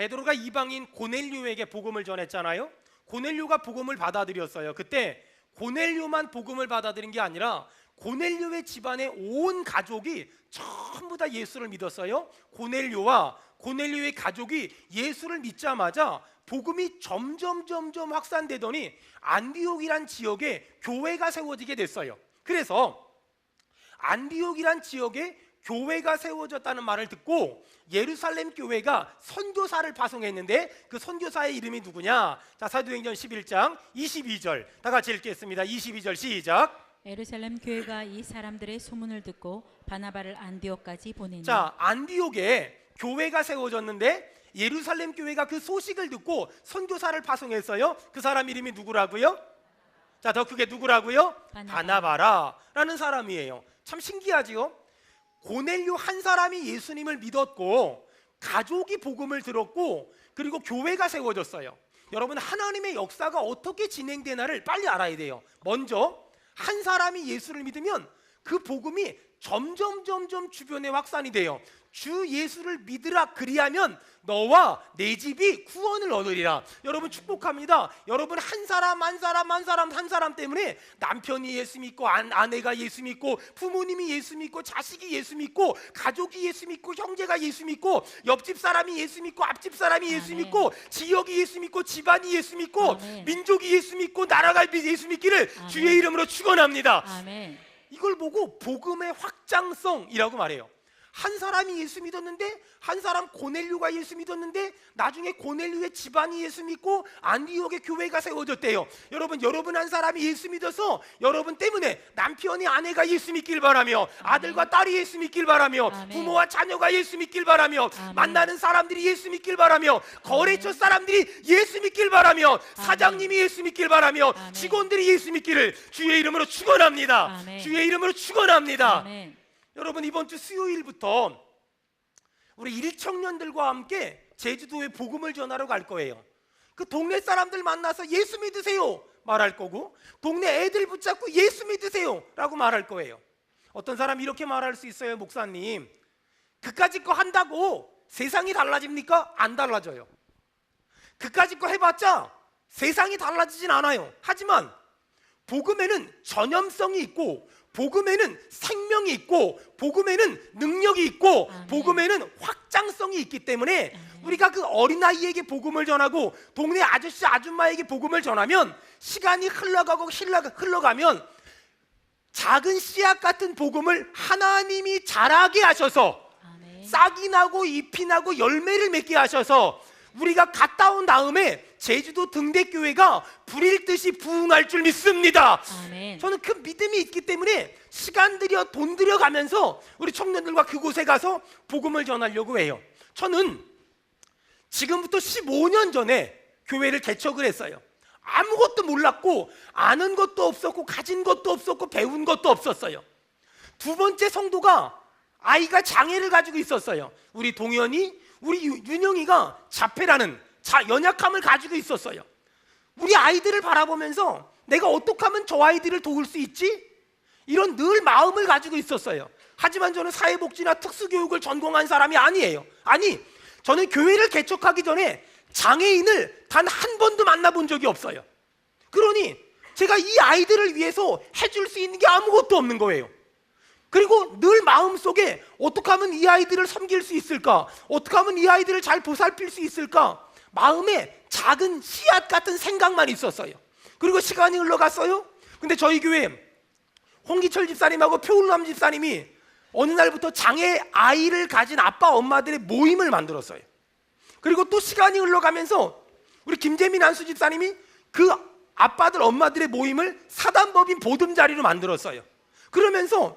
베드로가 이방인 고넬료에게 복음을 전했잖아요. 고넬료가 복음을 받아들였어요. 그때 고넬료만 복음을 받아들인 게 아니라 고넬료의 집안의 온 가족이 전부 다 예수를 믿었어요. 고넬료와 고넬료의 가족이 예수를 믿자마자 복음이 점점 확산되더니 안디옥이란 지역에 교회가 세워지게 됐어요. 그래서 안디옥이란 지역에 교회가 세워졌다는 말을 듣고 예루살렘 교회가 선교사를 파송했는데 그 선교사의 이름이 누구냐? 자, 사도행전 11장 22절 다 같이 읽겠습니다. 22절 시작. 예루살렘 교회가 이 사람들의 소문을 듣고 바나바를 안디옥까지 보내니. 자, 안디옥에 교회가 세워졌는데 예루살렘 교회가 그 소식을 듣고 선교사를 파송했어요. 그 사람 이름이 누구라고요? 자, 더 크게 누구라고요? 바나바라라는 사람이에요. 참 신기하지요? 고넬료 한 사람이 예수님을 믿었고 가족이 복음을 들었고 그리고 교회가 세워졌어요. 여러분, 하나님의 역사가 어떻게 진행되나를 빨리 알아야 돼요. 먼저 한 사람이 예수를 믿으면 그 복음이 점점 주변에 확산이 돼요. 주 예수를 믿으라, 그리하면 너와 내 집이 구원을 얻으리라. 여러분 축복합니다. 여러분 한 사람 때문에 남편이 예수 믿고 아내가 예수 믿고 부모님이 예수 믿고 자식이 예수 믿고 가족이 예수 믿고 형제가 예수 믿고 옆집 사람이 예수 믿고 앞집 사람이 예수 믿고 지역이 예수 믿고 집안이 예수 믿고 민족이 예수 믿고 나라가 예수 믿기를 주의 이름으로 축원합니다. 이걸 보고 복음의 확장성이라고 말해요. 한 사람이 예수 믿었는데 한 사람 고넬료가 예수 믿었는데 나중에 고넬료의 집안이 예수 믿고 안디옥의 교회가 세워졌대요. 여러분 한 사람이 예수 믿어서 여러분 때문에 남편이 아내가 예수 믿길 바라며 아들과 딸이 예수 믿길 바라며 부모와 자녀가 예수 믿길 바라며 만나는 사람들이 예수 믿길 바라며 거래처 사람들이 예수 믿길 바라며 사장님이 예수 믿길 바라며 직원들이 예수 믿기를 주의 이름으로 축원합니다. 주의 이름으로 축원합니다. 여러분, 이번 주 수요일부터 우리 일청년들과 함께 제주도에 복음을 전하러 갈 거예요. 그 동네 사람들 만나서 예수 믿으세요 말할 거고 동네 애들 붙잡고 예수 믿으세요 라고 말할 거예요. 어떤 사람이 이렇게 말할 수 있어요. 목사님, 그까짓 거 한다고 세상이 달라집니까? 안 달라져요. 그까짓 거 해봤자 세상이 달라지진 않아요. 하지만 복음에는 전염성이 있고 복음에는 생명이 있고 복음에는 능력이 있고 복음에는 확장성이 있기 때문에 우리가 그 어린아이에게 복음을 전하고 동네 아저씨 아줌마에게 복음을 전하면 시간이 흘러가면 작은 씨앗 같은 복음을 하나님이 자라게 하셔서 싹이 나고 잎이 나고 열매를 맺게 하셔서 우리가 갔다 온 다음에 제주도 등대교회가 불일 듯이 부흥할 줄 믿습니다. 저는 그 믿음이 있기 때문에 시간 들여 돈 들여 가면서 우리 청년들과 그곳에 가서 복음을 전하려고 해요. 저는 지금부터 15년 전에 교회를 개척을 했어요. 아무것도 몰랐고 아는 것도 없었고 가진 것도 없었고 배운 것도 없었어요. 두 번째 성도가 아이가 장애를 가지고 있었어요. 우리 동현이 우리 윤영이가 자폐라는 연약함을 가지고 있었어요. 우리 아이들을 바라보면서 내가 어떻게 하면 저 아이들을 도울 수 있지? 이런 늘 마음을 가지고 있었어요. 하지만 저는 사회복지나 특수교육을 전공한 사람이 아니에요. 저는 교회를 개척하기 전에 장애인을 단 한 번도 만나본 적이 없어요. 그러니 제가 이 아이들을 위해서 해줄 수 있는 게 아무것도 없는 거예요. 그리고 늘 마음속에 어떻게 하면 이 아이들을 섬길 수 있을까? 어떻게 하면 이 아이들을 잘 보살필 수 있을까? 마음에 작은 씨앗 같은 생각만 있었어요. 그리고 시간이 흘러갔어요. 근데 저희 교회 홍기철 집사님하고 표울남 집사님이 어느 날부터 장애 아이를 가진 아빠 엄마들의 모임을 만들었어요. 그리고 또 시간이 흘러가면서 우리 김재민 안수 집사님이 그 아빠들 엄마들의 모임을 사단법인 보듬자리로 만들었어요. 그러면서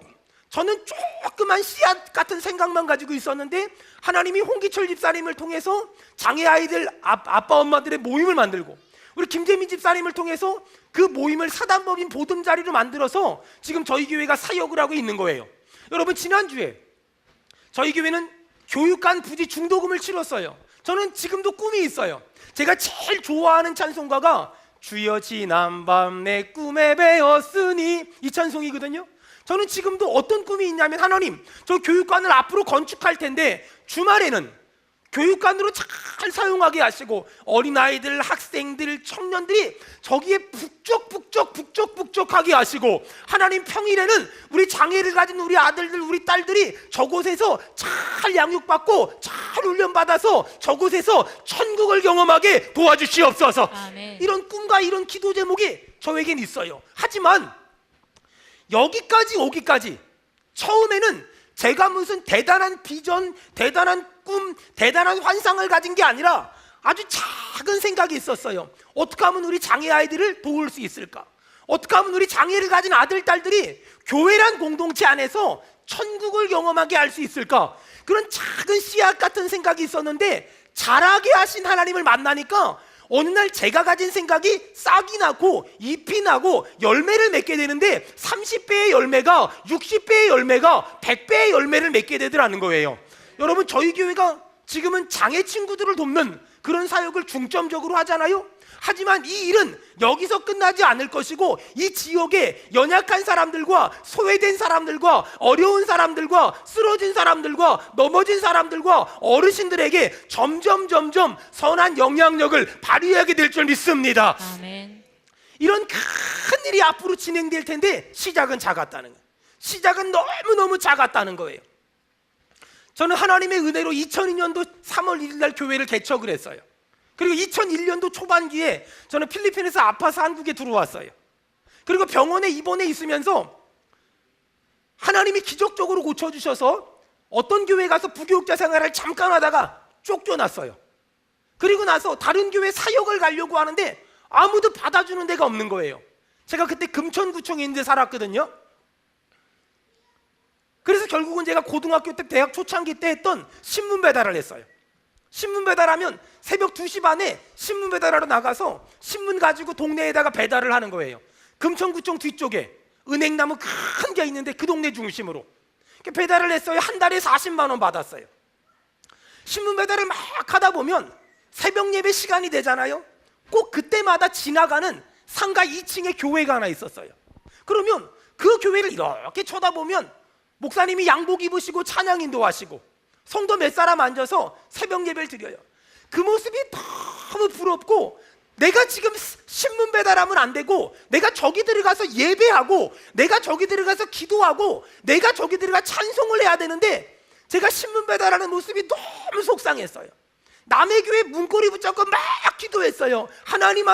저는 조그만 씨앗 같은 생각만 가지고 있었는데 하나님이 홍기철 집사님을 통해서 장애 아이들 아빠 엄마들의 모임을 만들고 우리 김재민 집사님을 통해서 그 모임을 사단법인 보듬자리로 만들어서 지금 저희 교회가 사역을 하고 있는 거예요. 여러분, 지난주에 저희 교회는 교육관 부지 중도금을 치렀어요. 저는 지금도 꿈이 있어요. 제가 제일 좋아하는 찬송가가 주여 지난밤 내 꿈에 배었으니 이 찬송이거든요. 저는 지금도 어떤 꿈이 있냐면 하나님, 저 교육관을 앞으로 건축할 텐데 주말에는 교육관으로 잘 사용하게 하시고 어린아이들, 학생들, 청년들이 저기에 북적북적하게 하시고 하나님 평일에는 우리 장애를 가진 우리 아들들, 우리 딸들이 저곳에서 잘 양육받고 잘 훈련받아서 저곳에서 천국을 경험하게 도와주시옵소서. 아멘. 이런 꿈과 이런 기도 제목이 저에겐 있어요. 하지만 여기까지 오기까지 처음에는 제가 무슨 대단한 비전, 대단한 꿈, 대단한 환상을 가진 게 아니라 아주 작은 생각이 있었어요. 어떻게 하면 우리 장애 아이들을 도울 수 있을까? 어떻게 하면 우리 장애를 가진 아들, 딸들이 교회란 공동체 안에서 천국을 경험하게 할 수 있을까? 그런 작은 씨앗 같은 생각이 있었는데 자라게 하신 하나님을 만나니까 어느 날 제가 가진 생각이 싹이 나고 잎이 나고 열매를 맺게 되는데 30배의 열매가 60배의 열매가 100배의 열매를 맺게 되더라는 거예요. 여러분, 저희 교회가 지금은 장애 친구들을 돕는 그런 사역을 중점적으로 하잖아요. 하지만 이 일은 여기서 끝나지 않을 것이고 이 지역의 연약한 사람들과 소외된 사람들과 어려운 사람들과 쓰러진 사람들과 넘어진 사람들과 어르신들에게 점점 선한 영향력을 발휘하게 될 줄 믿습니다. 아멘. 이런 큰 일이 앞으로 진행될 텐데 시작은 작았다는 거예요. 시작은 너무너무 작았다는 거예요. 저는 하나님의 은혜로 2002년도 3월 1일 날 교회를 개척을 했어요. 그리고 2001년도 초반기에 저는 필리핀에서 아파서 한국에 들어왔어요. 그리고 병원에 입원해 있으면서 하나님이 기적적으로 고쳐주셔서 어떤 교회 가서 부교육자 생활을 잠깐 하다가 쫓겨났어요. 그리고 나서 다른 교회 사역을 가려고 하는데 아무도 받아주는 데가 없는 거예요. 제가 그때 금천구청에 있는 데 살았거든요. 그래서 결국은 제가 고등학교 때, 대학 초창기 때 했던 신문 배달을 했어요. 신문 배달하면 새벽 2시 반에 신문 배달하러 나가서 신문 가지고 동네에다가 배달을 하는 거예요. 금천구청 뒤쪽에 은행나무 큰 게 있는데 그 동네 중심으로 배달을 했어요. 한 달에 40만 원 받았어요. 신문 배달을 막 하다 보면 새벽 예배 시간이 되잖아요. 꼭 그때마다 지나가는 상가 2층에 교회가 하나 있었어요. 그러면 그 교회를 이렇게 쳐다보면 목사님이 양복 입으시고 찬양 인도하시고 성도 몇 사람 앉아서 새벽 예배를 드려요. 그 모습이 너무 부럽고 내가 지금 신문 배달하면 안 되고 내가 저기 들어가서 예배하고 내가 저기 들어가서 기도하고 내가 저기 들어가 찬송을 해야 되는데 제가 신문 배달하는 모습이 너무 속상했어요. 남의 교회 문고리 붙잡고 막 기도했어요. 하나님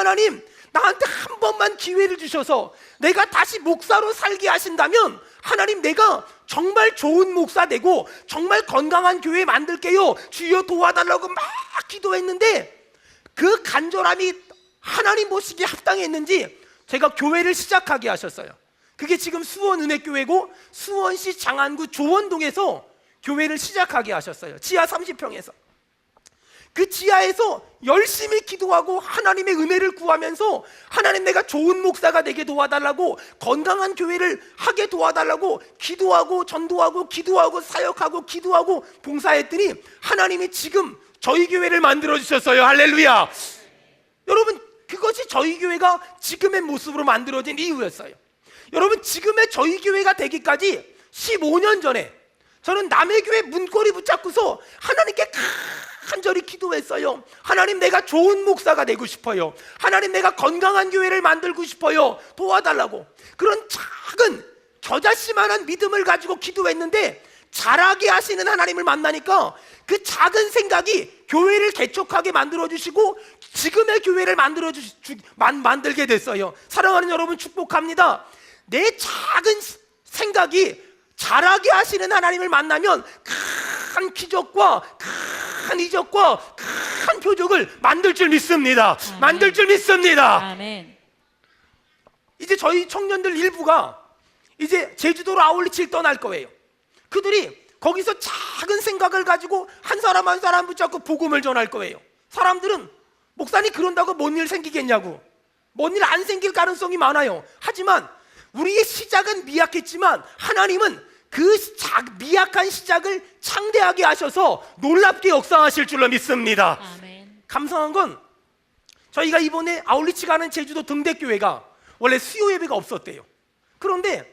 나한테 한 번만 기회를 주셔서 내가 다시 목사로 살게 하신다면 하나님, 내가 정말 좋은 목사 되고 정말 건강한 교회 만들게요. 주여 도와달라고 막 기도했는데 그 간절함이 하나님 보시기에 합당했는지 제가 교회를 시작하게 하셨어요. 그게 지금 수원은혜교회고 수원시 장안구 조원동에서 교회를 시작하게 하셨어요. 지하 30평에서. 그 지하에서 열심히 기도하고 하나님의 은혜를 구하면서 하나님, 내가 좋은 목사가 되게 도와달라고, 건강한 교회를 하게 도와달라고 기도하고 전도하고 기도하고 사역하고 기도하고 봉사했더니 하나님이 지금 저희 교회를 만들어 주셨어요. 할렐루야. 여러분, 그것이 저희 교회가 지금의 모습으로 만들어진 이유였어요. 여러분, 지금의 저희 교회가 되기까지 15년 전에 저는 남의 교회 문고리 붙잡고서 하나님께 간절히 기도했어요. 하나님, 내가 좋은 목사가 되고 싶어요. 하나님, 내가 건강한 교회를 만들고 싶어요. 도와달라고. 그런 작은 겨자씨만한 믿음을 가지고 기도했는데 자라게 하시는 하나님을 만나니까 그 작은 생각이 교회를 개척하게 만들어주시고 지금의 교회를 만들게 됐어요. 사랑하는 여러분, 축복합니다. 내 작은 생각이 자라게 하시는 하나님을 만나면 큰 기적과 큰 이적과 큰 표적을 만들 줄 믿습니다. 아멘. 만들 줄 믿습니다. 아멘. 이제 저희 청년들 일부가 이제 제주도로 아울리치를 떠날 거예요. 그들이 거기서 작은 생각을 가지고 한 사람 한 사람 붙잡고 복음을 전할 거예요. 사람들은 목사님 그런다고 뭔 일 생기겠냐고, 뭔 일 안 생길 가능성이 많아요. 하지만 우리의 시작은 미약했지만 하나님은 그 미약한 시작을 창대하게 하셔서 놀랍게 역사하실 줄로 믿습니다. 아멘. 감사한 건 저희가 이번에 아울리치 가는 제주도 등대교회가 원래 수요 예배가 없었대요. 그런데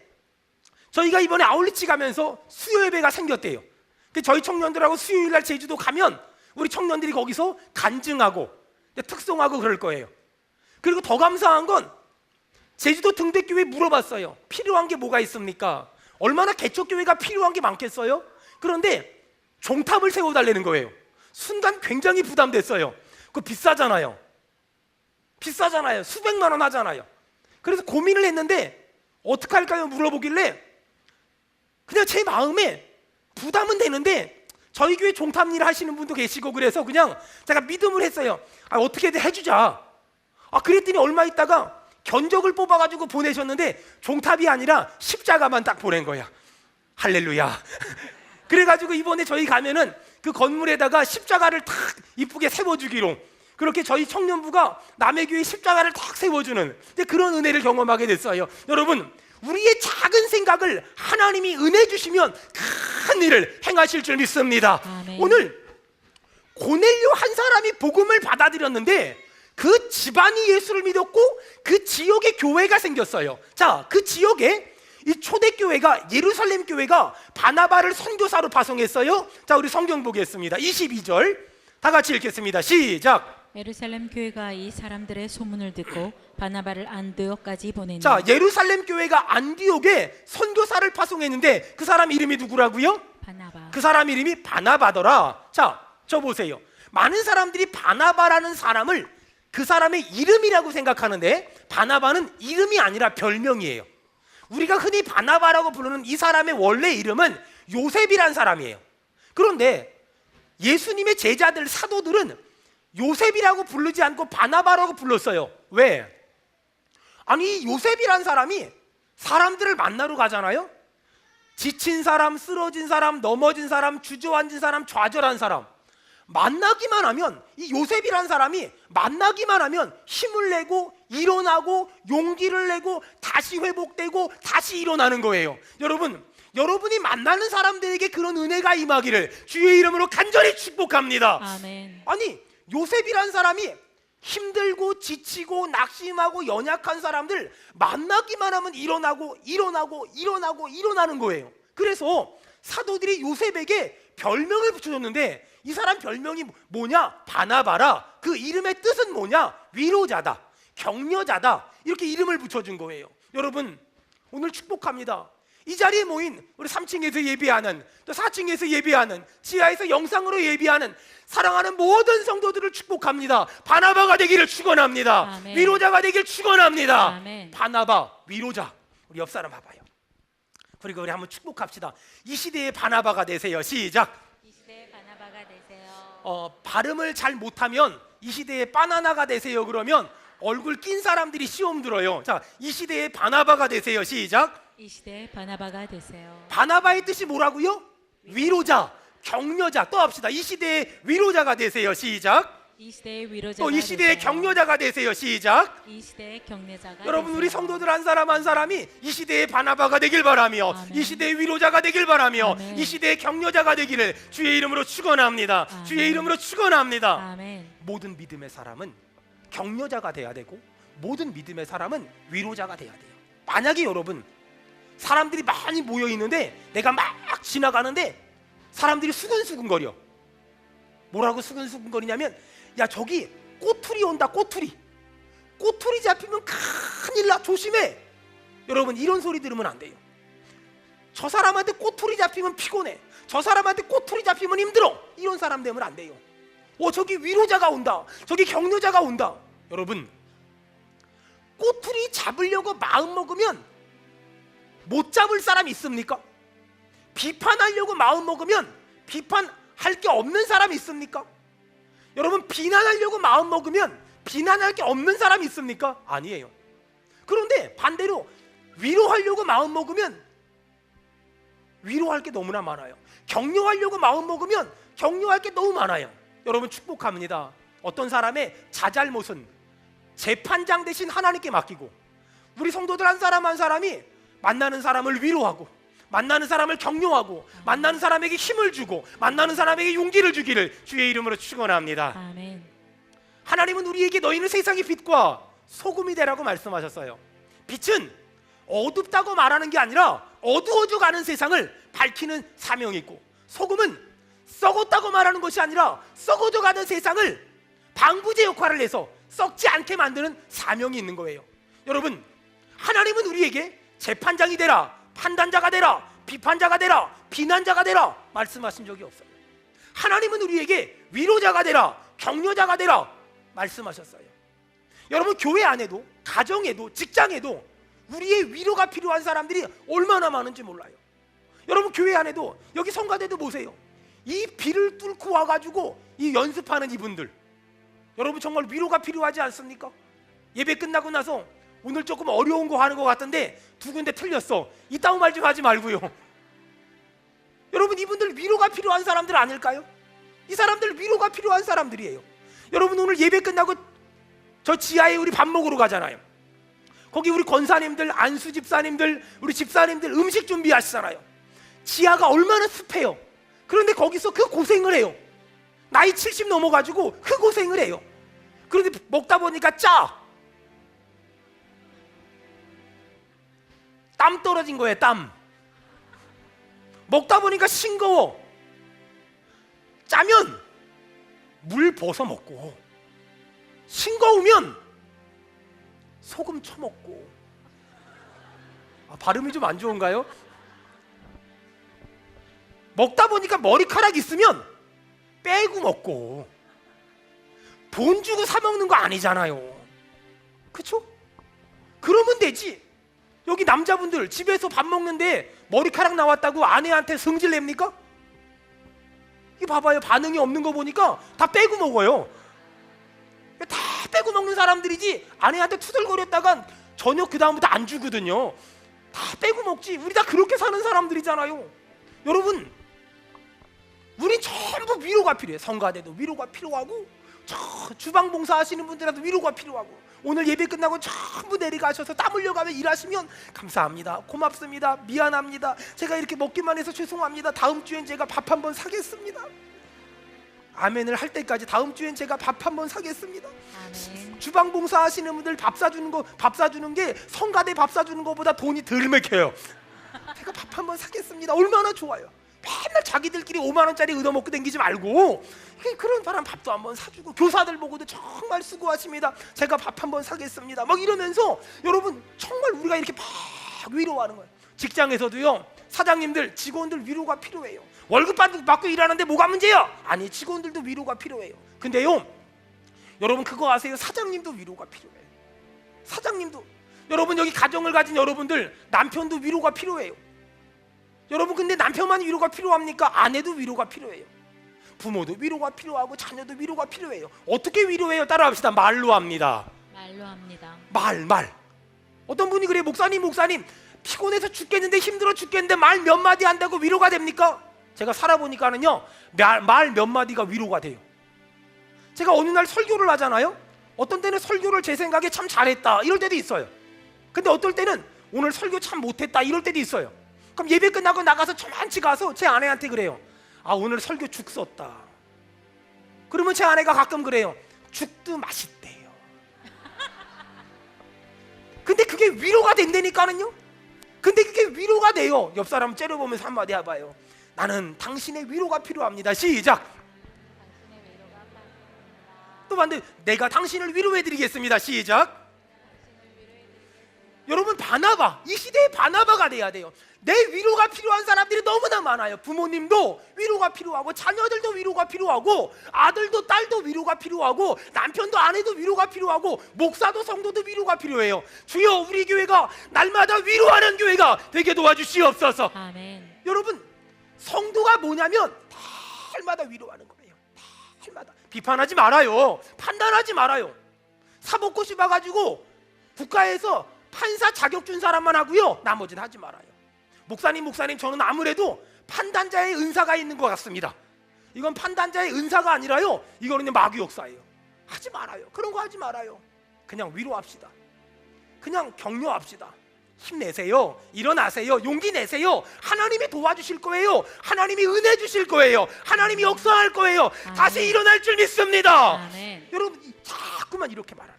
저희가 이번에 아울리치 가면서 수요 예배가 생겼대요. 저희 청년들하고 수요일 날 제주도 가면 우리 청년들이 거기서 간증하고 특송하고 그럴 거예요. 그리고 더 감사한 건 제주도 등대교회 물어봤어요. 필요한 게 뭐가 있습니까? 얼마나 개척교회가 필요한 게 많겠어요? 그런데 종탑을 세워달라는 거예요. 순간 굉장히 부담됐어요. 그거 비싸잖아요. 비싸잖아요. 수백만 원 하잖아요. 그래서 고민을 했는데 어떻게 할까요? 물어보길래 그냥 제 마음에 부담은 되는데 저희 교회 종탑 일 하시는 분도 계시고 그래서 그냥 제가 믿음을 했어요. 어떻게든 해주자. 그랬더니 얼마 있다가 견적을 뽑아가지고 보내셨는데 종탑이 아니라 십자가만 딱 보낸 거야. 할렐루야. 그래가지고 이번에 저희 가면은 그 건물에다가 십자가를 탁 이쁘게 세워주기로 그렇게 저희 청년부가 남의 교회 십자가를 탁 세워주는 그런 은혜를 경험하게 됐어요. 여러분, 우리의 작은 생각을 하나님이 은혜 주시면 큰 일을 행하실 줄 믿습니다. 아멘. 오늘 고넬료 한 사람이 복음을 받아들였는데 그 집안이 예수를 믿었고 그 지역에 교회가 생겼어요. 자, 그 지역에 이 초대교회가 예루살렘 교회가 바나바를 선교사로 파송했어요. 자, 우리 성경 보겠습니다. 22절 다 같이 읽겠습니다. 시작. 예루살렘 교회가 이 사람들의 소문을 듣고 바나바를 안디옥까지 보내니. 자, 예루살렘 교회가 안디옥에 선교사를 파송했는데 그 사람 이름이 누구라고요? 바나바. 그 사람 이름이 바나바더라. 자, 저 보세요. 많은 사람들이 바나바라는 사람을 그 사람의 이름이라고 생각하는데 바나바는 이름이 아니라 별명이에요. 우리가 흔히 바나바라고 부르는 이 사람의 원래 이름은 요셉이란 사람이에요. 그런데 예수님의 제자들 사도들은 요셉이라고 부르지 않고 바나바라고 불렀어요. 왜? 아니, 요셉이란 사람이 사람들을 만나러 가잖아요. 지친 사람, 쓰러진 사람, 넘어진 사람, 주저앉은 사람, 좌절한 사람 만나기만 하면, 이 요셉이란 사람이 만나기만 하면 힘을 내고 일어나고 용기를 내고 다시 회복되고 다시 일어나는 거예요. 여러분, 여러분이 만나는 사람들에게 그런 은혜가 임하기를 주의 이름으로 간절히 축복합니다. 아멘. 아니, 요셉이란 사람이 힘들고 지치고 낙심하고 연약한 사람들 만나기만 하면 일어나는 거예요. 그래서 사도들이 요셉에게 별명을 붙여줬는데 이 사람 별명이 뭐냐? 바나바라. 그 이름의 뜻은 뭐냐? 위로자다, 격려자다, 이렇게 이름을 붙여준 거예요. 여러분, 오늘 축복합니다. 이 자리에 모인 우리 3층에서 예배하는, 또 4층에서 예배하는, 지하에서 영상으로 예배하는 사랑하는 모든 성도들을 축복합니다. 바나바가 되기를 축원합니다. 아멘. 위로자가 되기를 축원합니다. 아멘. 바나바, 위로자. 우리 옆 사람 봐봐요. 그리고 우리 한번 축복합시다. 이 시대의 바나바가 되세요. 시작. 이 시대의 바나바가 되세요. 발음을 잘 못하면 이 시대의 바나나가 되세요. 그러면 얼굴 낀 사람들이 시험 들어요. 자, 이 시대의 바나바가 되세요. 시작. 이 시대의 바나바가 되세요. 바나바의 뜻이 뭐라고요? 위로자, 격려자. 또 합시다. 이 시대의 위로자가 되세요. 시작. 이 시대의 위로자가 또 이 시대의 되세요. 격려자가 되세요. 시작. 이 시대의 격려자가 여러분, 되세요. 우리 성도들 한 사람 한 사람이 이 시대의 바나바가 되길 바라며, 아멘. 이 시대의 위로자가 되길 바라며, 아멘. 이 시대의 격려자가 되기를 주의 이름으로 축원합니다. 아멘. 주의 이름으로 축원합니다. 아멘. 모든 믿음의 사람은 격려자가 돼야 되고 모든 믿음의 사람은 위로자가 돼야 돼요. 만약에 여러분, 사람들이 많이 모여 있는데 내가 막 지나가는데 사람들이 수근수근거려. 뭐라고 수근수근거리냐면, 야, 저기 꼬투리 온다. 꼬투리 잡히면 큰일 나, 조심해. 여러분, 이런 소리 들으면 안 돼요. 저 사람한테 꼬투리 잡히면 피곤해, 저 사람한테 꼬투리 잡히면 힘들어, 이런 사람 되면 안 돼요. 저기 위로자가 온다, 저기 격려자가 온다. 여러분, 꼬투리 잡으려고 마음 먹으면 못 잡을 사람 있습니까? 비판하려고 마음 먹으면 비판할 게 없는 사람 있습니까? 여러분, 비난하려고 마음 먹으면 비난할 게 없는 사람 있습니까? 아니에요. 그런데 반대로 위로하려고 마음 먹으면 위로할 게 너무나 많아요. 격려하려고 마음 먹으면 격려할 게 너무 많아요. 여러분, 축복합니다. 어떤 사람의 자잘못은 재판장 대신 하나님께 맡기고, 우리 성도들 한 사람 한 사람이 만나는 사람을 위로하고, 만나는 사람을 격려하고, 만나는 사람에게 힘을 주고, 만나는 사람에게 용기를 주기를 주의 이름으로 축원합니다. 아멘. 하나님은 우리에게 너희는 세상의 빛과 소금이 되라고 말씀하셨어요. 빛은 어둡다고 말하는 게 아니라 어두워져 가는 세상을 밝히는 사명이 있고, 소금은 썩었다고 말하는 것이 아니라 썩어져가는 세상을 방부제 역할을 해서 썩지 않게 만드는 사명이 있는 거예요. 여러분, 하나님은 우리에게 재판장이 되라, 판단자가 되라, 비판자가 되라, 비난자가 되라 말씀하신 적이 없어요. 하나님은 우리에게 위로자가 되라, 격려자가 되라 말씀하셨어요. 여러분, 교회 안에도, 가정에도, 직장에도 우리의 위로가 필요한 사람들이 얼마나 많은지 몰라요. 여러분, 교회 안에도, 여기 성가대도 보세요. 이 비를 뚫고 와가지고 이 연습하는 이분들, 여러분 정말 위로가 필요하지 않습니까? 예배 끝나고 나서 오늘 조금 어려운 거 하는 것 같은데 두 군데 틀렸어, 이따위 말 좀 하지 말고요. 여러분, 이분들 위로가 필요한 사람들 아닐까요? 이 사람들 위로가 필요한 사람들이에요. 여러분, 오늘 예배 끝나고 저 지하에 우리 밥 먹으러 가잖아요. 거기 우리 권사님들, 안수 집사님들, 우리 집사님들 음식 준비하시잖아요. 지하가 얼마나 습해요. 그런데 거기서 그 고생을 해요. 나이 70 넘어가지고 그 고생을 해요. 그런데 먹다 보니까 땀 떨어진 거예요. 땀. 먹다 보니까 싱거워. 짜면 물 벗어 먹고, 싱거우면 소금 쳐먹고. 발음이 좀 안 좋은가요? 먹다 보니까 머리카락 있으면 빼고 먹고. 돈 주고 사 먹는 거 아니잖아요. 그쵸? 그러면 되지. 여기 남자분들 집에서 밥 먹는데 머리카락 나왔다고 아내한테 성질 냅니까? 이 봐봐요, 반응이 없는 거 보니까 다 빼고 먹어요. 다 빼고 먹는 사람들이지, 아내한테 투덜거렸다간 저녁 그 다음부터 안 주거든요. 다 빼고 먹지. 우리 다 그렇게 사는 사람들이잖아요. 여러분, 우린 전부 위로가 필요해. 성가대도 위로가 필요하고, 저 주방 봉사 하시는 분들한테 위로가 필요하고, 오늘 예배 끝나고 전부 내려가셔서 땀 흘려가며 일하시면 감사합니다, 고맙습니다, 미안합니다, 제가 이렇게 먹기만 해서 죄송합니다, 다음 주엔 제가 밥 한번 사겠습니다. 아멘을 할 때까지 다음 주엔 제가 밥 한번 사겠습니다. 아멘. 주방 봉사 하시는 분들 밥 사주는 게 성가대 밥 사주는 것보다 돈이 덜 맥혀요. 제가 밥 한번 사겠습니다. 얼마나 좋아요. 맨날 자기들끼리 5만 원짜리 얻어먹고 댕기지 말고 그런 사람 밥도 한번 사주고, 교사들 보고도 정말 수고하십니다, 제가 밥 한번 사겠습니다 막 이러면서 여러분 정말 우리가 이렇게 막 위로하는 거예요. 직장에서도요, 사장님들, 직원들 위로가 필요해요. 월급 받고 일하는데 뭐가 문제야? 아니, 직원들도 위로가 필요해요. 근데요, 여러분 그거 아세요? 사장님도 위로가 필요해요. 사장님도. 여러분, 여기 가정을 가진 여러분들, 남편도 위로가 필요해요. 여러분, 근데 남편만 위로가 필요합니까? 아내도 위로가 필요해요. 부모도 위로가 필요하고 자녀도 위로가 필요해요. 어떻게 위로해요? 따라합시다. 말로 합니다. 말로 합니다. 말. 어떤 분이 그래요. 목사님 피곤해서 죽겠는데, 힘들어 죽겠는데 말 몇 마디 한다고 위로가 됩니까? 제가 살아보니까는요, 말 몇 마디가 위로가 돼요. 제가 어느 날 설교를 하잖아요. 어떤 때는 설교를 제 생각에 참 잘했다 이럴 때도 있어요. 근데 어떨 때는 오늘 설교 참 못했다 이럴 때도 있어요. 그럼 예배 끝나고 나가서 저만치 가서 제 아내한테 그래요. 오늘 설교 죽 썼다. 그러면 제 아내가 가끔 그래요. 죽도 맛있대요. 근데 그게 위로가 된다니까는요. 근데 그게 위로가 돼요. 옆 사람 째려보면서 한마디 해봐요. 나는 당신의 위로가 필요합니다. 시작. 또 반대, 내가 당신을 위로해드리겠습니다. 시작. 여러분, 바나바, 이 시대의 바나바가 돼야 돼요. 내 위로가 필요한 사람들이 너무나 많아요. 부모님도 위로가 필요하고, 자녀들도 위로가 필요하고, 아들도 딸도 위로가 필요하고, 남편도 아내도 위로가 필요하고, 목사도 성도도 위로가 필요해요. 주여, 우리 교회가 날마다 위로하는 교회가 되게 도와주시옵소서. 아멘. 여러분, 성도가 뭐냐면 날마다 위로하는 거예요. 날마다. 비판하지 말아요. 판단하지 말아요. 사법고 씹어가지고 국가에서 판사 자격 준 사람만 하고요, 나머지는 하지 말아요. 목사님, 저는 아무래도 판단자의 은사가 있는 것 같습니다. 이건 판단자의 은사가 아니라요, 이거는 그냥 마귀 역사예요. 하지 말아요. 그런 거 하지 말아요. 그냥 위로합시다. 그냥 격려합시다. 힘내세요. 일어나세요. 용기 내세요. 하나님이 도와주실 거예요. 하나님이 은혜 주실 거예요. 하나님이 역사할 거예요. 아멘. 다시 일어날 줄 믿습니다. 아멘. 여러분, 자꾸만 이렇게 말하는,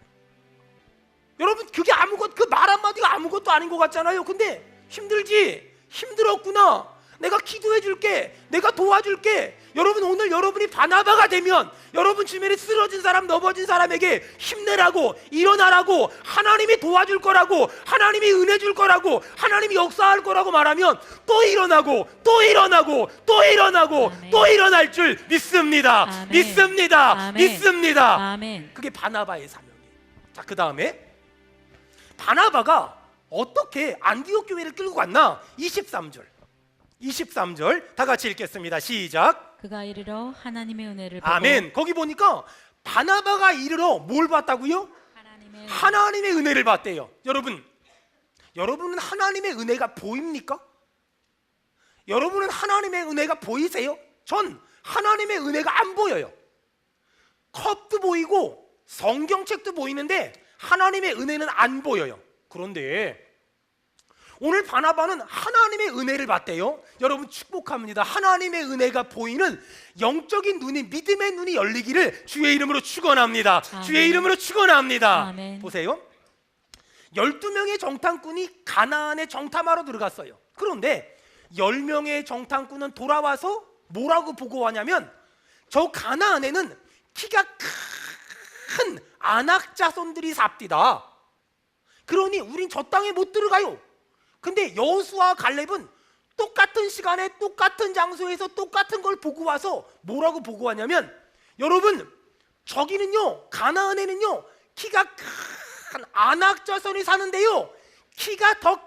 여러분 그게 그 말 한마디가 아무것도 아닌 것 같잖아요. 근데 힘들지? 힘들었구나. 내가 기도해 줄게, 내가 도와줄게. 여러분, 오늘 여러분이 바나바가 되면 여러분 주변에 쓰러진 사람, 넘어진 사람에게 힘내라고, 일어나라고, 하나님이 도와줄 거라고, 하나님이 은혜 줄 거라고, 하나님이 역사할 거라고 말하면 또 일어나고 또 일어나고 또 일어나고 아멘. 또 일어날 줄 믿습니다. 아멘. 믿습니다. 아멘. 믿습니다. 아멘. 그게 바나바의 사명이에요. 자, 그 다음에 바나바가 어떻게 안디옥 교회를 끌고 갔나? 23절 다 같이 읽겠습니다. 시작. 그가 이르러 하나님의 은혜를 보고 아멘. 거기 보니까 바나바가 이르러 뭘 봤다고요? 하나님의 은혜를 봤대요. 여러분은 하나님의 은혜가 보입니까? 여러분은 하나님의 은혜가 보이세요? 전 하나님의 은혜가 안 보여요. 컵도 보이고 성경책도 보이는데 하나님의 은혜는 안 보여요. 그런데 오늘 바나바는 하나님의 은혜를 봤대요. 여러분 축복합니다. 하나님의 은혜가 보이는 영적인 눈이, 믿음의 눈이 열리기를 주의 이름으로 축원합니다. 아멘. 주의 이름으로 축원합니다. 아멘. 보세요. 12명의 정탐꾼이 가나안에 정탐하러 들어갔어요. 그런데 10명의 정탐꾼은 돌아와서 뭐라고 보고하냐면 저 가나안에는 키가 큰 아낙 자손들이 삽디다. 그러니 우린 저 땅에 못 들어가요. 근데 여호수아와 갈렙은 똑같은 시간에 똑같은 장소에서 똑같은 걸 보고 와서 뭐라고 보고하냐면, 여러분 저기는요, 가나안에는요 키가 큰 아낙 자손이 사는데요, 키가 더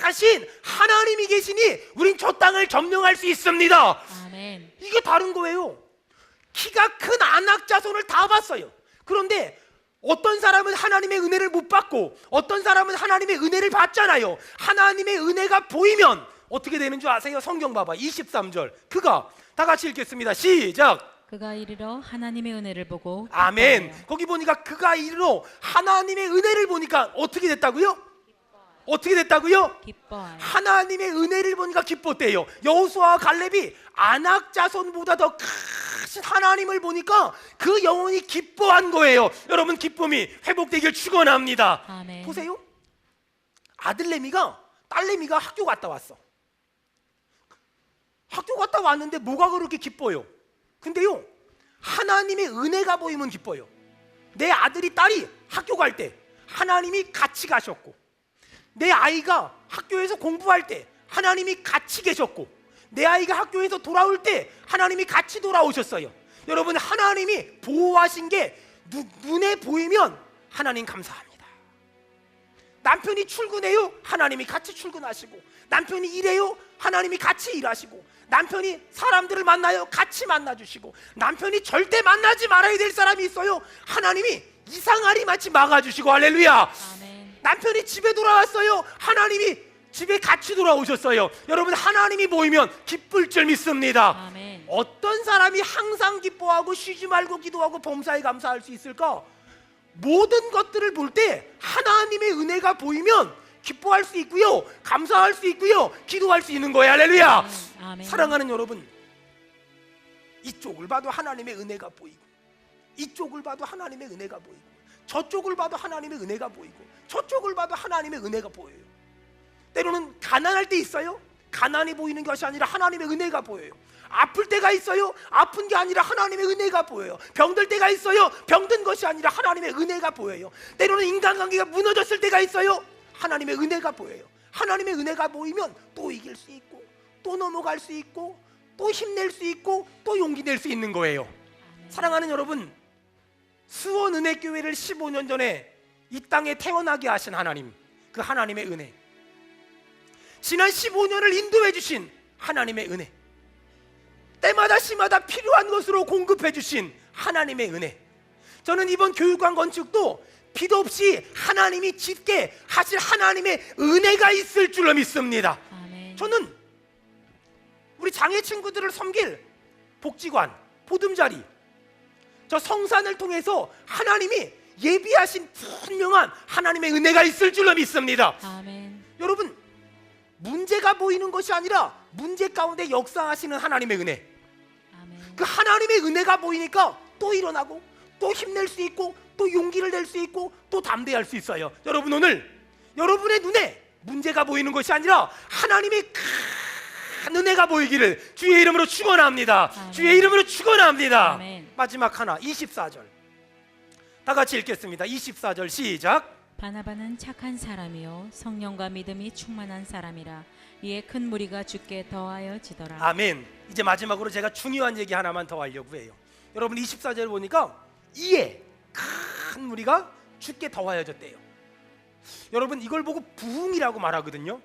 크신 하나님이 계시니 우린 저 땅을 점령할 수 있습니다. 아멘. 이게 다른 거예요. 키가 큰 아낙 자손을 다 봤어요. 그런데 어떤 사람은 하나님의 은혜를 못 받고 어떤 사람은 하나님의 은혜를 받잖아요. 하나님의 은혜가 보이면 어떻게 되는 줄 아세요? 성경 봐봐. 23절. 그가, 다 같이 읽겠습니다. 시작. 그가 이르러 하나님의 은혜를 보고 아멘. 기뻐하여. 거기 보니까 그가 이르러 하나님의 은혜를 보니까 어떻게 됐다고요? 어떻게 됐다고요? 기뻐하여. 하나님의 은혜를 보니까 기뻤대요. 여호수아와 갈렙이 아낙 자손보다 더 크신 하나님을 보니까 그 영혼이 기뻐한 거예요. 여러분, 기쁨이 회복되길 축원합니다. 아멘. 보세요. 아들 레미가, 딸 레미가 학교 갔다 왔어. 학교 갔다 왔는데 뭐가 그렇게 기뻐요? 근데요, 하나님의 은혜가 보이면 기뻐요. 내 아들이, 딸이 학교 갈 때 하나님이 같이 가셨고, 내 아이가 학교에서 공부할 때 하나님이 같이 계셨고, 내 아이가 학교에서 돌아올 때 하나님이 같이 돌아오셨어요. 여러분, 하나님이 보호하신 게 눈에 보이면 하나님 감사합니다. 남편이 출근해요, 하나님이 같이 출근하시고, 남편이 일해요, 하나님이 같이 일하시고, 남편이 사람들을 만나요, 같이 만나주시고, 남편이 절대 만나지 말아야 될 사람이 있어요, 하나님이 이상하리 마치 막아주시고. 할렐루야. 아멘. 남편이 집에 돌아왔어요, 하나님이 집에 같이 돌아오셨어요. 여러분, 하나님이 보이면 기쁠 줄 믿습니다. 아멘. 어떤 사람이 항상 기뻐하고 쉬지 말고 기도하고 범사에 감사할 수 있을까? 모든 것들을 볼 때 하나님의 은혜가 보이면 기뻐할 수 있고요, 감사할 수 있고요, 기도할 수 있는 거예요. 할렐루야. 아멘. 사랑하는 여러분, 이쪽을 봐도 하나님의 은혜가 보이고, 이쪽을 봐도 하나님의 은혜가 보이고, 저쪽을 봐도 하나님의 은혜가 보이고, 저쪽을 봐도 하나님의 은혜가 보여요. 때로는 가난할 때 있어요. 가난이 보이는 것이 아니라 하나님의 은혜가 보여요. 아플 때가 있어요. 아픈 게 아니라 하나님의 은혜가 보여요. 병들 때가 있어요. 병든 것이 아니라 하나님의 은혜가 보여요. 때로는 인간관계가 무너졌을 때가 있어요. 하나님의 은혜가 보여요. 하나님의 은혜가 보이면 또 이길 수 있고, 또 넘어갈 수 있고, 또 힘낼 수 있고, 또 용기 낼 수 있는 거예요. 사랑하는 여러분, 수원은혜교회를 15년 전에 이 땅에 태어나게 하신 하나님, 그 하나님의 은혜, 지난 15년을 인도해 주신 하나님의 은혜, 때마다 시마다 필요한 것으로 공급해 주신 하나님의 은혜, 저는 이번 교육관 건축도 빚 없이 하나님이 짓게 하실 하나님의 은혜가 있을 줄로 믿습니다. 아멘. 저는 우리 장애 친구들을 섬길 복지관, 보듬자리, 저 성산을 통해서 하나님이 예비하신 분명한 하나님의 은혜가 있을 줄로 믿습니다. 아멘. 여러분, 문제가 보이는 것이 아니라 문제 가운데 역사하시는 하나님의 은혜, 아멘. 그 하나님의 은혜가 보이니까 또 일어나고, 또 힘낼 수 있고, 또 용기를 낼 수 있고, 또 담대할 수 있어요. 여러분, 오늘 여러분의 눈에 문제가 보이는 것이 아니라 하나님의 은혜가 보이기를 주의 이름으로 축원합니다. 아멘. 주의 이름으로 축원합니다. 아멘. 마지막 하나 24절 다 같이 읽겠습니다. 24절 시작. 바나바는 착한 사람이요 성령과 믿음이 충만한 사람이라 이에 큰 무리가 주께 더하여 지더라. 아멘. 이제 마지막으로 제가 중요한 얘기 하나만 더 하려고 해요. 여러분 24절 보니까 이에 큰 무리가 주께 더하여졌대요. 여러분 이걸 보고 부흥이라고 말하거든요.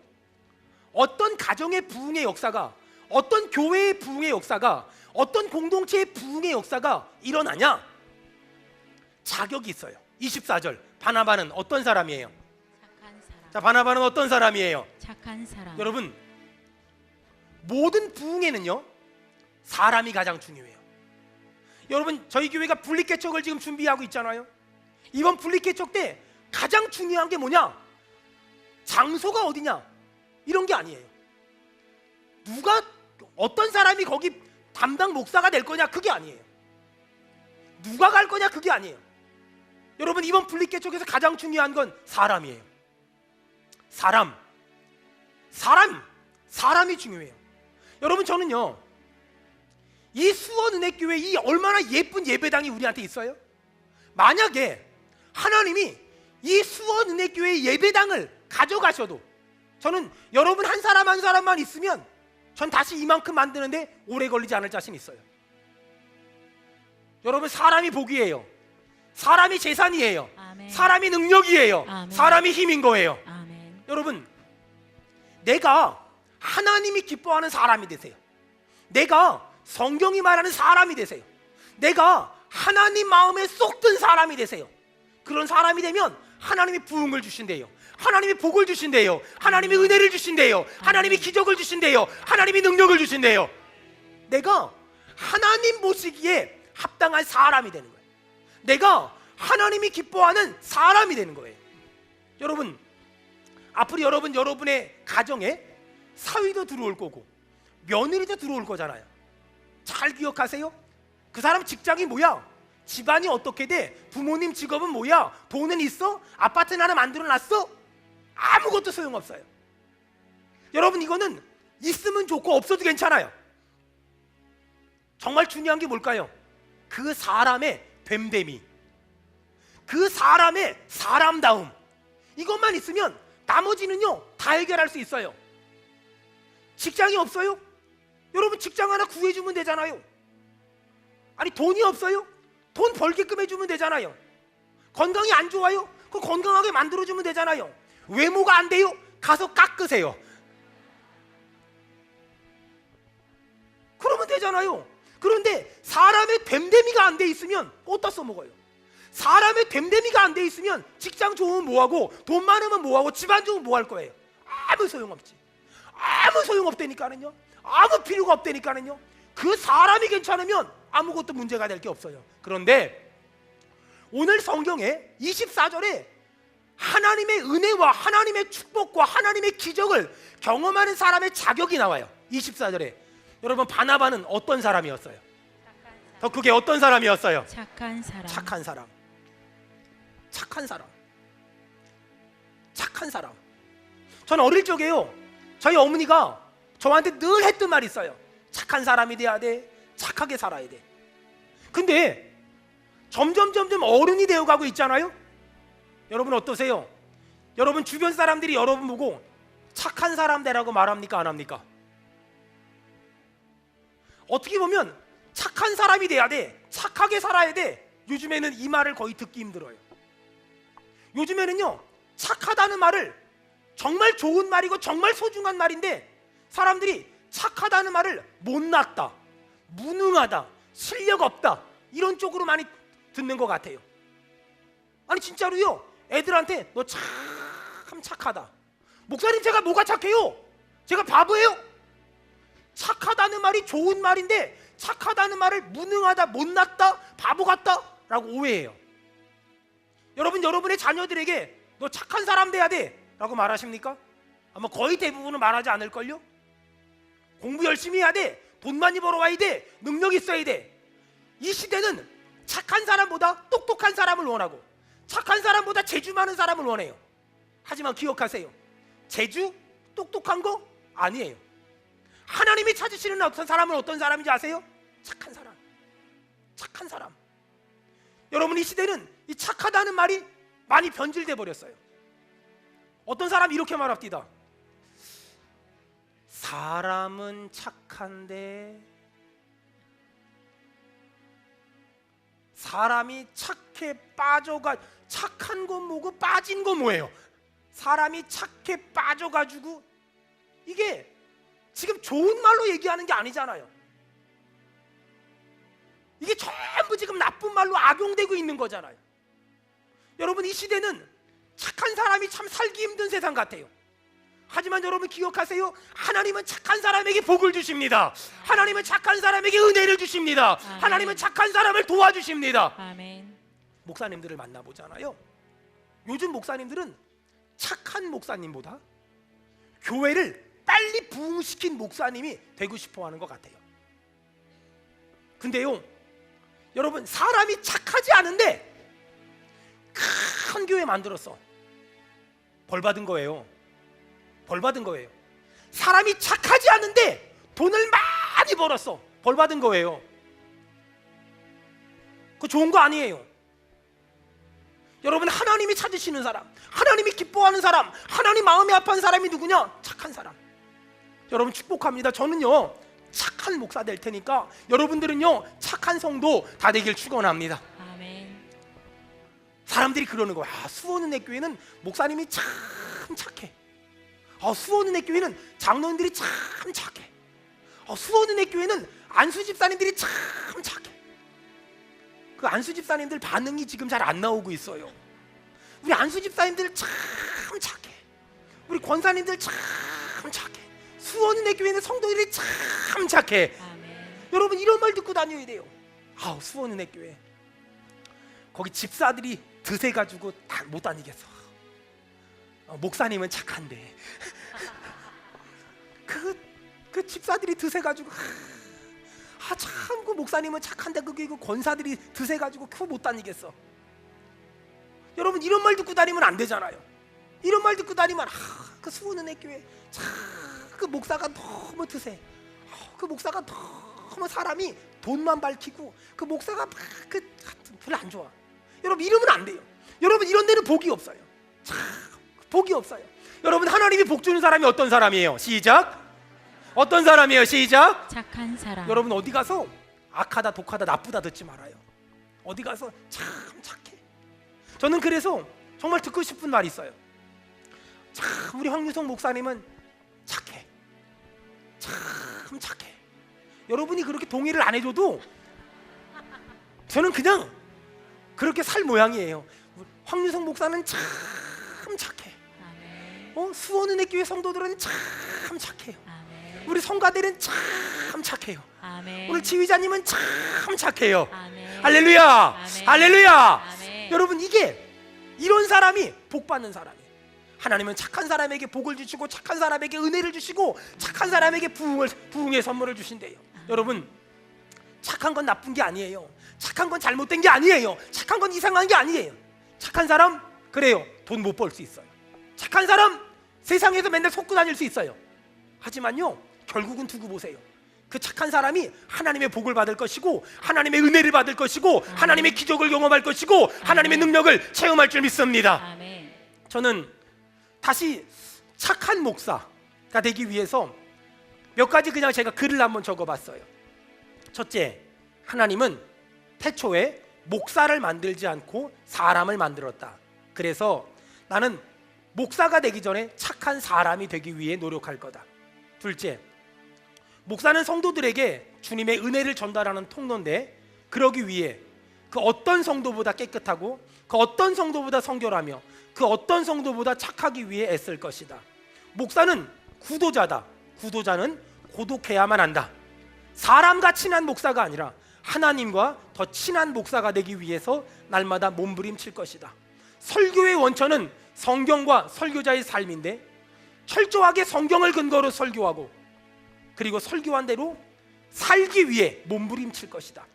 어떤 가정의 부흥의 역사가, 어떤 교회의 부흥의 역사가, 어떤 공동체의 부흥의 역사가 일어나냐? 자격이 있어요. 24절 바나바는 어떤 사람이에요? 착한 사람. 자, 바나바는 어떤 사람이에요? 착한 사람. 여러분 모든 부흥에는요 사람이 가장 중요해요. 여러분 저희 교회가 분리개척을 지금 준비하고 있잖아요. 이번 분리개척 때 가장 중요한 게 뭐냐? 장소가 어디냐? 이런 게 아니에요. 누가 어떤 사람이 거기 담당 목사가 될 거냐? 그게 아니에요. 누가 갈 거냐? 그게 아니에요. 여러분 이번 분리개척에서 가장 중요한 건 사람이에요. 사람이 중요해요. 여러분 저는요 이 수원은혜교회 이 얼마나 예쁜 예배당이 우리한테 있어요. 만약에 하나님이 이 수원은혜교회 예배당을 가져가셔도 저는 여러분 한 사람 한 사람만 있으면 전 다시 이만큼 만드는데 오래 걸리지 않을 자신 있어요. 여러분 사람이 복이에요. 사람이 재산이에요. 아멘. 사람이 능력이에요. 아멘. 사람이 힘인 거예요. 아멘. 여러분 내가 하나님이 기뻐하는 사람이 되세요. 내가 성경이 말하는 사람이 되세요. 내가 하나님 마음에 쏙 든 사람이 되세요. 그런 사람이 되면 하나님이 부흥을 주신대요. 하나님이 복을 주신대요. 하나님이 은혜를 주신대요. 하나님이 기적을 주신대요. 하나님이 능력을 주신대요. 내가 하나님 모시기에 합당한 사람이 되는 거예요. 내가 하나님이 기뻐하는 사람이 되는 거예요. 여러분 앞으로 여러분의 가정에 사위도 들어올 거고 며느리도 들어올 거잖아요. 잘 기억하세요. 그 사람 직장이 뭐야? 집안이 어떻게 돼? 부모님 직업은 뭐야? 돈은 있어? 아파트는 하나 만들어놨어? 아무것도 소용없어요. 여러분 이거는 있으면 좋고 없어도 괜찮아요. 정말 중요한 게 뭘까요? 그 사람의 됨됨이, 그 사람의 사람다움, 이것만 있으면 나머지는요 다 해결할 수 있어요. 직장이 없어요? 여러분 직장 하나 구해주면 되잖아요. 아니 돈이 없어요? 돈 벌게끔 해주면 되잖아요. 건강이 안 좋아요? 그럼 건강하게 만들어주면 되잖아요. 외모가 안 돼요? 가서 깎으세요. 그러면 되잖아요. 그런데 사람의 됨됨이가 안 돼 있으면 어디다 써먹어요? 사람의 됨됨이가 안 돼 있으면 직장 좋으면 뭐하고 돈 많으면 뭐하고 집안 좋으면 뭐 할 거예요? 아무 소용없지. 아무 소용없다니까는요. 아무 필요가 없다니까는요. 그 사람이 괜찮으면 아무것도 문제가 될 게 없어요. 그런데 오늘 성경에 24절에 하나님의 은혜와 하나님의 축복과 하나님의 기적을 경험하는 사람의 자격이 나와요. 24절에 여러분 바나바는 어떤 사람이었어요? 더 크게 어떤 사람이었어요? 착한 사람. 착한 사람. 착한 사람. 착한 사람. 전 어릴 적에요 저희 어머니가 저한테 늘 했던 말이 있어요. 착한 사람이 돼야 돼. 착하게 살아야 돼. 근데 점점 어른이 되어가고 있잖아요. 여러분 어떠세요? 여러분 주변 사람들이 여러분 보고 착한 사람 되라고 말합니까? 안 합니까? 어떻게 보면 착한 사람이 돼야 돼. 착하게 살아야 돼. 요즘에는 이 말을 거의 듣기 힘들어요. 요즘에는요 착하다는 말을 정말 좋은 말이고 정말 소중한 말인데 사람들이 착하다는 말을 못났다, 무능하다, 실력 없다 이런 쪽으로 많이 듣는 것 같아요. 아니 진짜로요 애들한테 너 참 착하다. 목사님 제가 뭐가 착해요? 제가 바보예요? 착하다는 말이 좋은 말인데 착하다는 말을 무능하다, 못났다, 바보 같다 라고 오해해요. 여러분 여러분의 자녀들에게 너 착한 사람 돼야 돼 라고 말하십니까? 아마 거의 대부분은 말하지 않을걸요? 공부 열심히 해야 돼. 돈 많이 벌어와야 돼. 능력 있어야 돼. 이 시대는 착한 사람보다 똑똑한 사람을 원하고 착한 사람보다 재주 많은 사람을 원해요. 하지만 기억하세요. 재주, 똑똑한 거 아니에요. 하나님이 찾으시는 어떤 사람은 어떤 사람인지 아세요? 착한 사람. 착한 사람. 여러분, 이 시대는 이 착하다는 말이 많이 변질돼 버렸어요. 어떤 사람이 이렇게 말합니다. 사람은 착한데 사람이 착해 빠져가 착한 건 뭐고 빠진 건 뭐예요? 사람이 착해 빠져가지고 이게 지금 좋은 말로 얘기하는 게 아니잖아요. 이게 전부 지금 나쁜 말로 악용되고 있는 거잖아요. 여러분, 이 시대는 착한 사람이 참 살기 힘든 세상 같아요. 하지만 여러분 기억하세요. 하나님은 착한 사람에게 복을 주십니다. 하나님은 착한 사람에게 은혜를 주십니다. 아멘. 하나님은 착한 사람을 도와주십니다. 아멘. 목사님들을 만나보잖아요. 요즘 목사님들은 착한 목사님보다 교회를 빨리 부흥시킨 목사님이 되고 싶어하는 것 같아요. 근데요, 여러분, 사람이 착하지 않은데 큰 교회 만들었어. 벌 받은 거예요. 벌 받은 거예요. 사람이 착하지 않은데 돈을 많이 벌었어. 벌 받은 거예요. 그거 좋은 거 아니에요. 여러분, 하나님이 찾으시는 사람, 하나님이 기뻐하는 사람, 하나님 마음이 아파한 사람이 누구냐? 착한 사람. 여러분 축복합니다. 저는요 착한 목사 될 테니까 여러분들은요 착한 성도 다 되길 축원합니다. 아멘. 사람들이 그러는 거야. 수원은혜교회는 목사님이 참 착해. 수원은혜 교회는 장로님들이 참 착해. 수원은혜 교회는 안수 집사님들이 참 착해. 그 안수 집사님들 반응이 지금 잘 안 나오고 있어요. 우리 안수 집사님들 참 착해. 우리 권사님들 참 착해. 수원은혜 교회는 성도들이 참 착해. 아멘. 여러분, 이런 말 듣고 다녀야 돼요. 수원은혜 교회 거기 집사들이 드세가지고 다 못 다니겠어. 목사님은 착한데 그 집사들이 드세가지고 참 그 목사님은 착한데 그 권사들이 드세가지고 그거 못 다니겠어. 여러분, 이런 말 듣고 다니면 안 되잖아요. 이런 말 듣고 다니면 그 수원은혜 교회 참 그 목사가 너무 드세. 그 목사가 너무 사람이 돈만 밝히고 그 목사가 별로 안 좋아. 여러분, 이러면 안 돼요. 여러분, 이런 데는 복이 없어요. 참 복이 없어요. 여러분, 하나님이 복 주는 사람이 어떤 사람이에요? 시작. 어떤 사람이에요? 시작. 착한 사람. 여러분, 어디 가서 악하다, 독하다, 나쁘다 듣지 말아요. 어디 가서 참 착해. 저는 그래서 정말 듣고 싶은 말이 있어요. 참 우리 황유성 목사님은 착해. 참 착해. 여러분이 그렇게 동의를 안 해줘도 저는 그냥 그렇게 살 모양이에요. 황유성 목사는 참 착해. 아멘. 수원은혜 교회 성도들은 참 착해요. 아멘. 우리 성가들은 참 착해요. 아멘. 오늘 지휘자님은 참 착해요. 아멘. 할렐루야. 아멘. 할렐루야. 아멘. 여러분, 이게 이런 사람이 복 받는 사람이에요. 하나님은 착한 사람에게 복을 주시고 착한 사람에게 은혜를 주시고 착한 사람에게 부흥의 선물을 주신대요. 여러분, 착한 건 나쁜 게 아니에요. 착한 건 잘못된 게 아니에요. 착한 건 이상한 게 아니에요. 착한 사람, 그래요, 돈 못 벌 수 있어요. 착한 사람, 세상에서 맨날 속고 다닐 수 있어요. 하지만요, 결국은 두고 보세요. 그 착한 사람이 하나님의 복을 받을 것이고 하나님의 은혜를 받을 것이고 하나님의 기적을 경험할 것이고 하나님의 능력을 체험할 줄 믿습니다. 아멘. 저는 다시 착한 목사가 되기 위해서 몇 가지 그냥 제가 글을 한번 적어봤어요. 첫째, 하나님은 태초에 목사를 만들지 않고 사람을 만들었다. 그래서 나는 목사가 되기 전에 착한 사람이 되기 위해 노력할 거다. 둘째, 목사는 성도들에게 주님의 은혜를 전달하는 통로인데 그러기 위해 그 어떤 성도보다 깨끗하고 그 어떤 성도보다 성결하며 그 어떤 성도보다 착하기 위해 애쓸 것이다. 목사는 구도자다. 구도자는 고독해야만 한다. 사람과 친한 목사가 아니라 하나님과 더 친한 목사가 되기 위해서 날마다 몸부림칠 것이다. 설교의 원천은 성경과 설교자의 삶인데 철저하게 성경을 근거로 설교하고 그리고 설교한 대로 살기 위해 몸부림칠 것이다.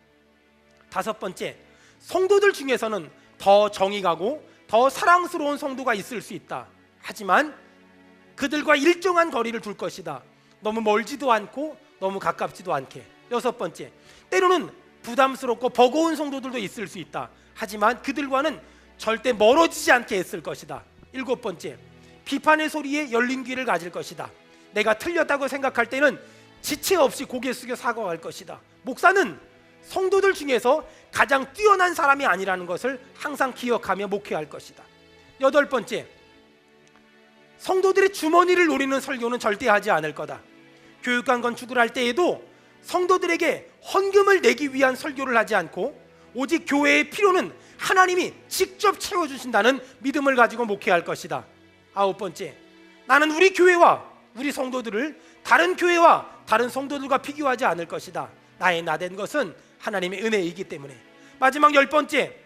다섯 번째, 성도들 중에서는 더 정이 가고 더 사랑스러운 성도가 있을 수 있다. 하지만 그들과 일정한 거리를 둘 것이다. 너무 멀지도 않고 너무 가깝지도 않게. 여섯 번째, 때로는 부담스럽고 버거운 성도들도 있을 수 있다. 하지만 그들과는 절대 멀어지지 않게 애쓸 것이다. 일곱 번째, 비판의 소리에 열린 귀를 가질 것이다. 내가 틀렸다고 생각할 때는 지체 없이 고개 숙여 사과할 것이다. 목사는 성도들 중에서 가장 뛰어난 사람이 아니라는 것을 항상 기억하며 목회할 것이다. 여덟 번째, 성도들의 주머니를 노리는 설교는 절대 하지 않을 거다. 교육관 건축을 할 때에도 성도들에게 헌금을 내기 위한 설교를 하지 않고 오직 교회의 필요는 하나님이 직접 채워주신다는 믿음을 가지고 목회할 것이다. 아홉 번째, 나는 우리 교회와 우리 성도들을 다른 교회와 다른 성도들과 비교하지 않을 것이다. 나의 나된 것은 하나님의 은혜이기 때문에. 마지막 열 번째,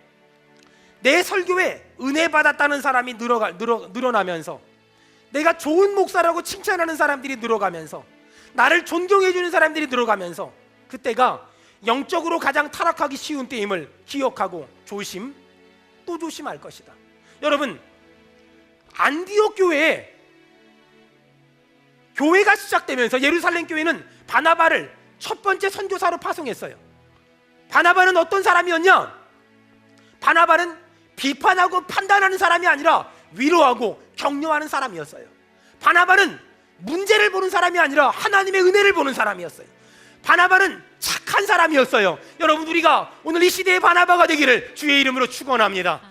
내 설교에 은혜 받았다는 사람이 늘어나면서, 내가 좋은 목사라고 칭찬하는 사람들이 늘어가면서, 나를 존경해 주는 사람들이 늘어가면서, 그때가 영적으로 가장 타락하기 쉬운 때임을 기억하고 또 조심할 것이다. 여러분, 안디옥 교회가 시작되면서 예루살렘 교회는 바나바를 첫 번째 선교사로 파송했어요. 바나바는 어떤 사람이었냐? 바나바는 비판하고 판단하는 사람이 아니라 위로하고 격려하는 사람이었어요. 바나바는 문제를 보는 사람이 아니라 하나님의 은혜를 보는 사람이었어요. 바나바는 착한 사람이었어요. 여러분, 우리가 오늘 이 시대의 바나바가 되기를 주의 이름으로 축원합니다.